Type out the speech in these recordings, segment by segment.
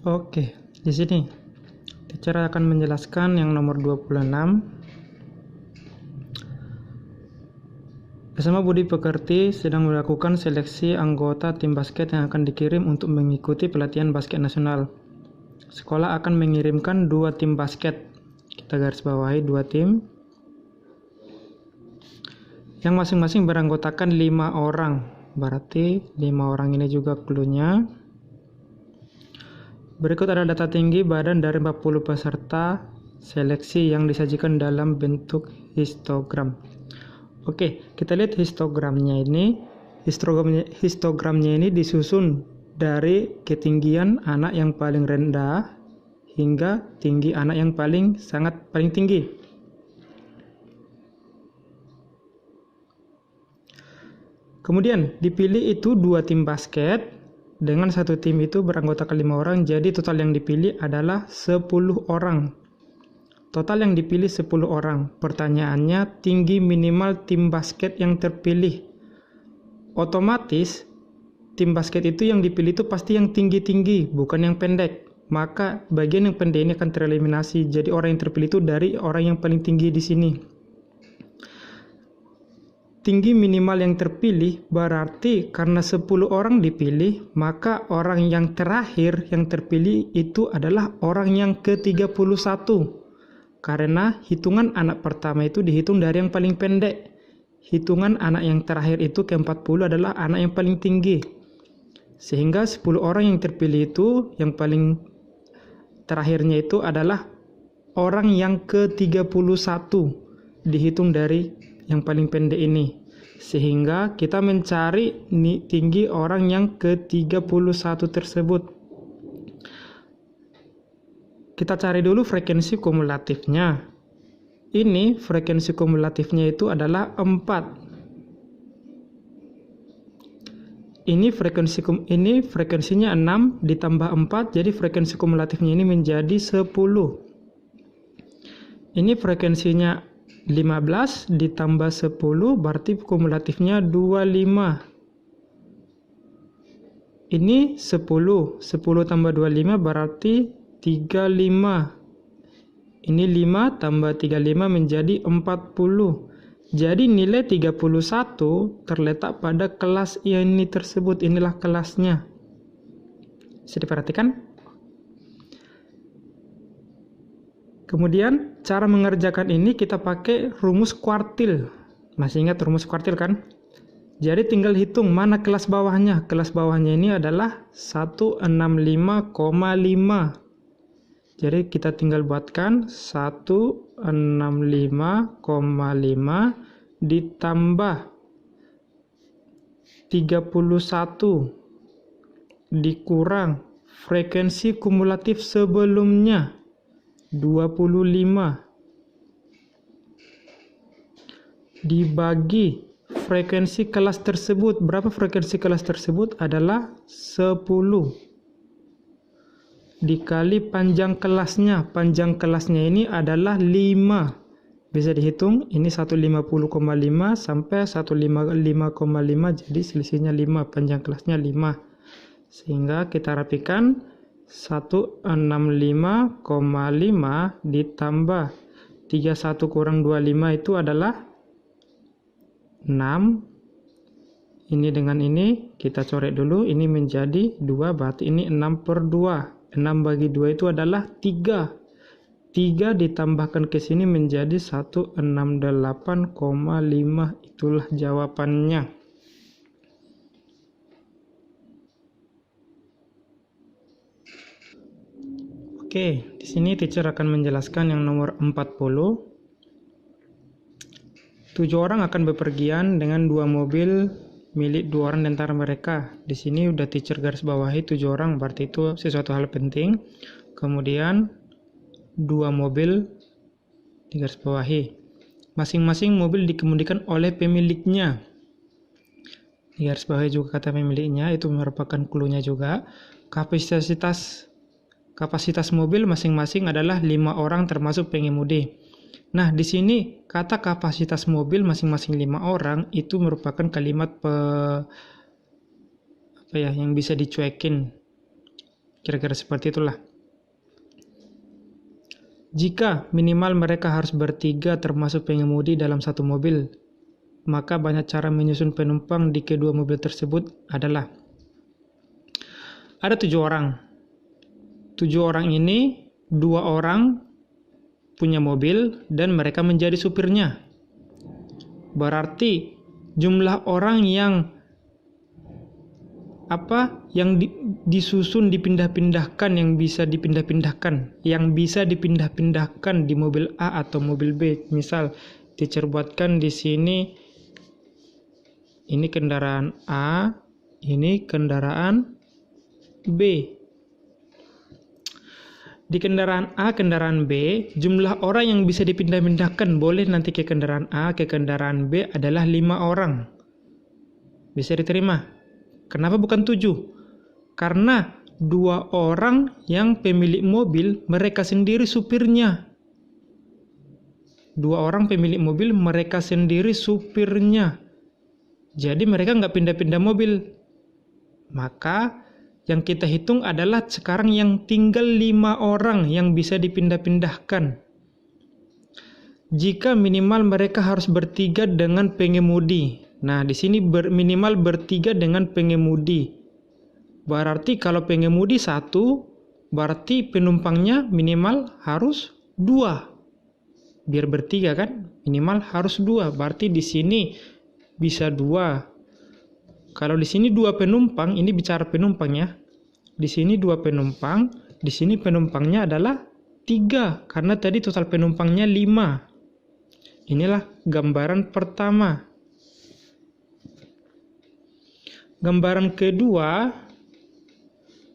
Oke, di sini teacher akan menjelaskan yang nomor 26. Bersama Budi Pekerti sedang melakukan seleksi anggota tim basket yang akan dikirim untuk mengikuti pelatihan basket nasional. Sekolah akan mengirimkan 2 tim basket. Kita garis bawahi 2 tim. Yang masing-masing beranggotakan 5 orang. Berarti 5 orang ini juga clue-nya. Berikut ada data tinggi badan dari 40 peserta seleksi yang disajikan dalam bentuk histogram. Oke, kita lihat histogramnya ini. Histogramnya ini disusun dari ketinggian anak yang paling rendah hingga tinggi anak yang paling tinggi. Kemudian dipilih itu 2 tim basket. Dengan satu tim itu beranggotakan 5 orang, jadi total yang dipilih adalah 10 orang. Total yang dipilih 10 orang. Pertanyaannya, tinggi minimal tim basket yang terpilih. Otomatis, tim basket itu yang dipilih itu pasti yang tinggi-tinggi, bukan yang pendek. Maka bagian yang pendek ini akan tereliminasi. Jadi orang yang terpilih itu dari orang yang paling tinggi di sini. Tinggi minimal yang terpilih berarti karena 10 orang dipilih, maka orang yang terakhir yang terpilih itu adalah orang yang ke-31. Karena hitungan anak pertama itu dihitung dari yang paling pendek. Hitungan anak yang terakhir itu ke-40 adalah anak yang paling tinggi. Sehingga 10 orang yang terpilih itu, yang paling terakhirnya itu adalah orang yang ke-31. Dihitung dari yang paling pendek ini. Sehingga kita mencari tinggi orang yang ke-31 tersebut. Kita cari dulu frekuensi kumulatifnya. Ini frekuensi kumulatifnya itu adalah 4. Ini frekuensinya 6 ditambah 4, jadi frekuensi kumulatifnya ini menjadi 10. Ini frekuensinya 15 ditambah 10 berarti kumulatifnya 25. Ini 10 tambah 25 berarti 35. Ini 5 tambah 35 menjadi 40. Jadi nilai 31 terletak pada kelas ini tersebut. Inilah kelasnya. Bisa diperhatikan? Kemudian cara mengerjakan ini kita pakai rumus kuartil. Masih ingat rumus kuartil kan? Jadi tinggal hitung mana kelas bawahnya. Kelas bawahnya ini adalah 165,5. Jadi kita tinggal buatkan 165,5 ditambah 31 dikurang frekuensi kumulatif sebelumnya 25 dibagi frekuensi kelas tersebut. Berapa frekuensi kelas tersebut? Adalah 10 dikali panjang kelasnya. Panjang kelasnya ini adalah 5. Bisa dihitung, ini 150,5 sampai 155,5, jadi selisihnya 5, panjang kelasnya 5. Sehingga kita rapikan 165,5 ditambah 31 kurang 25 itu adalah 6. Ini dengan ini kita coret dulu, ini menjadi 2, berarti ini 6/2. 6 bagi 2 itu adalah 3. 3 ditambahkan ke sini menjadi 168,5. Itulah jawabannya. Oke, di sini teacher akan menjelaskan yang nomor 40. 7 orang akan bepergian dengan 2 mobil milik 2 orang di antara mereka. Di sini udah teacher garis bawahi 7 orang, berarti itu sesuatu hal penting. Kemudian 2 mobil digaris bawahi. Masing-masing mobil dikemudikan oleh pemiliknya. Digaris bawahi juga kata pemiliknya, itu merupakan clue-nya juga. Kapasitas mobil masing-masing adalah 5 orang termasuk pengemudi. Nah, di sini kata kapasitas mobil masing-masing 5 orang itu merupakan kalimat yang bisa dicuekin. Kira-kira seperti itulah. Jika minimal mereka harus bertiga termasuk pengemudi dalam satu mobil, maka banyak cara menyusun penumpang di kedua mobil tersebut adalah: ada 7 orang. 7 orang ini, 2 orang punya mobil dan mereka menjadi supirnya. Berarti jumlah orang yang disusun dipindah-pindahkan, yang bisa dipindah-pindahkan di mobil A atau mobil B. Misal teacher buatkan di sini, ini kendaraan A, ini kendaraan B. Di kendaraan A, kendaraan B, jumlah orang yang bisa dipindah-pindahkan boleh nanti ke kendaraan A, ke kendaraan B adalah 5 orang. Bisa diterima. Kenapa bukan 7? Karena 2 orang yang pemilik mobil, mereka sendiri supirnya. 2 orang pemilik mobil, mereka sendiri supirnya. Jadi mereka nggak pindah-pindah mobil. Maka yang kita hitung adalah sekarang yang tinggal 5 orang yang bisa dipindah-pindahkan. Jika minimal mereka harus bertiga dengan pengemudi. Nah, di sini minimal bertiga dengan pengemudi. Berarti kalau pengemudi 1, berarti penumpangnya minimal harus 2. Biar bertiga kan, minimal harus 2. Berarti di sini bisa 2. Kalau di sini 2 penumpang, ini bicara penumpang ya. Di sini 2 penumpang, di sini penumpangnya adalah 3. Karena tadi total penumpangnya 5. Inilah gambaran pertama. Gambaran kedua,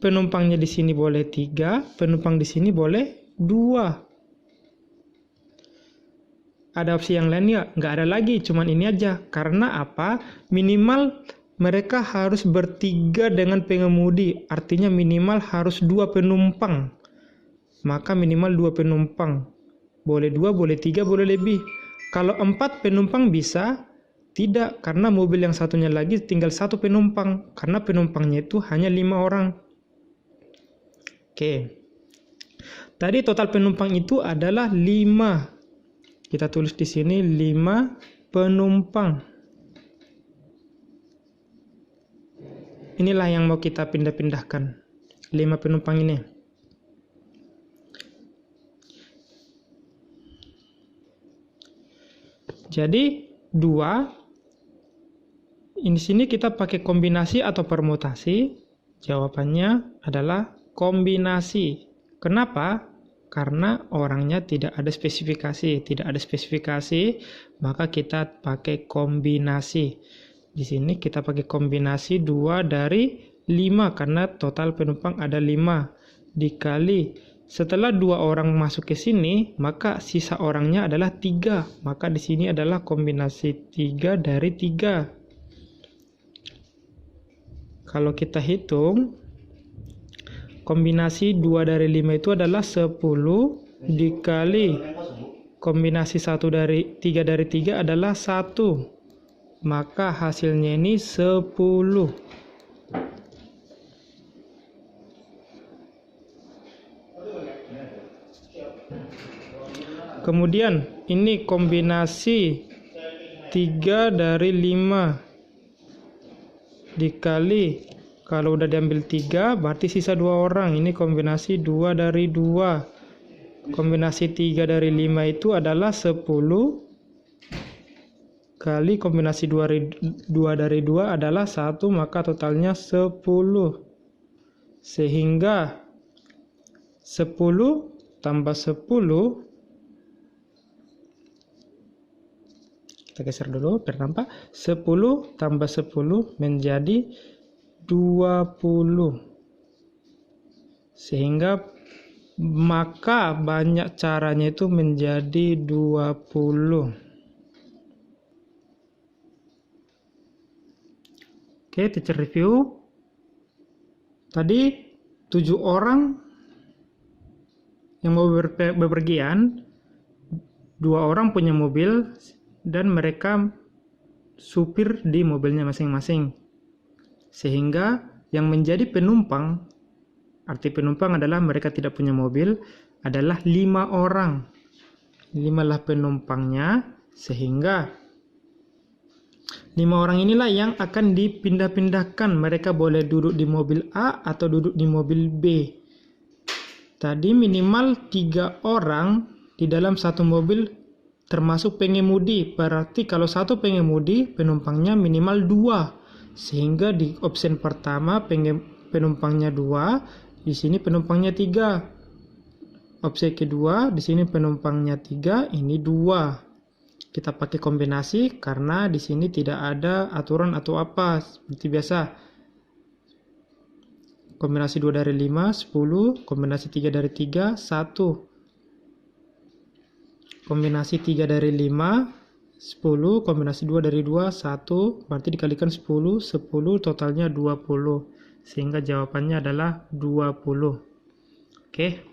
penumpangnya di sini boleh 3, penumpang di sini boleh 2. Ada opsi yang lain ya? Nggak ada lagi, cuman ini aja. Karena apa? Minimal mereka harus bertiga dengan pengemudi, artinya minimal harus 2 penumpang. Maka minimal 2 penumpang. Boleh 2, boleh 3, boleh lebih. Kalau 4 penumpang bisa? Tidak, karena mobil yang satunya lagi tinggal 1 penumpang. Karena penumpangnya itu hanya 5 orang. Oke. Tadi total penumpang itu adalah 5. Kita tulis di sini 5 penumpang. Inilah yang mau kita pindah-pindahkan. 5 penumpang ini. Jadi 2. Di sini kita pakai kombinasi atau permutasi. Jawabannya adalah kombinasi. Kenapa? Karena orangnya tidak ada spesifikasi. Tidak ada spesifikasi, maka kita pakai kombinasi. Di sini kita pakai kombinasi 2 dari 5 karena total penumpang ada 5 dikali setelah 2 orang masuk ke sini, maka sisa orangnya adalah 3. Maka di sini adalah kombinasi 3 dari 3. Kalau kita hitung, kombinasi 2 dari 5 itu adalah 10 dikali kombinasi 1 dari 3 dari 3 adalah 1. Maka hasilnya ini 10. Kemudian ini kombinasi 3 dari 5 dikali, kalau udah diambil 3 berarti sisa 2 orang. Ini kombinasi 2 dari 2. Kombinasi 3 dari 5 itu adalah 10 kali kombinasi 2 dari 2 adalah 1, maka totalnya 10. Sehingga 10 tambah 10, kita geser dulu biar nampak. 10 tambah 10 menjadi 20. Sehingga maka banyak caranya itu menjadi 20. Oke, teacher review. Tadi 7 orang yang mau bepergian, 2 orang punya mobil dan mereka supir di mobilnya masing-masing. Sehingga yang menjadi penumpang Arti penumpang adalah mereka tidak punya mobil, adalah 5 orang. 5 lah penumpangnya, sehingga 5 orang inilah yang akan dipindah-pindahkan. Mereka boleh duduk di mobil A atau duduk di mobil B. Tadi minimal 3 orang di dalam satu mobil termasuk pengemudi. Berarti kalau satu pengemudi, penumpangnya minimal 2. Sehingga di option pertama penumpangnya 2, di sini penumpangnya 3. Opsi kedua, di sini penumpangnya 3, ini 2. Kita pakai kombinasi karena di sini tidak ada aturan atau apa, seperti biasa. Kombinasi 2 dari 5, 10. Kombinasi 3 dari 3, 1. Kombinasi 3 dari 5, 10. Kombinasi 2 dari 2, 1. Berarti dikalikan 10, 10 totalnya 20. Sehingga jawabannya adalah 20. Oke.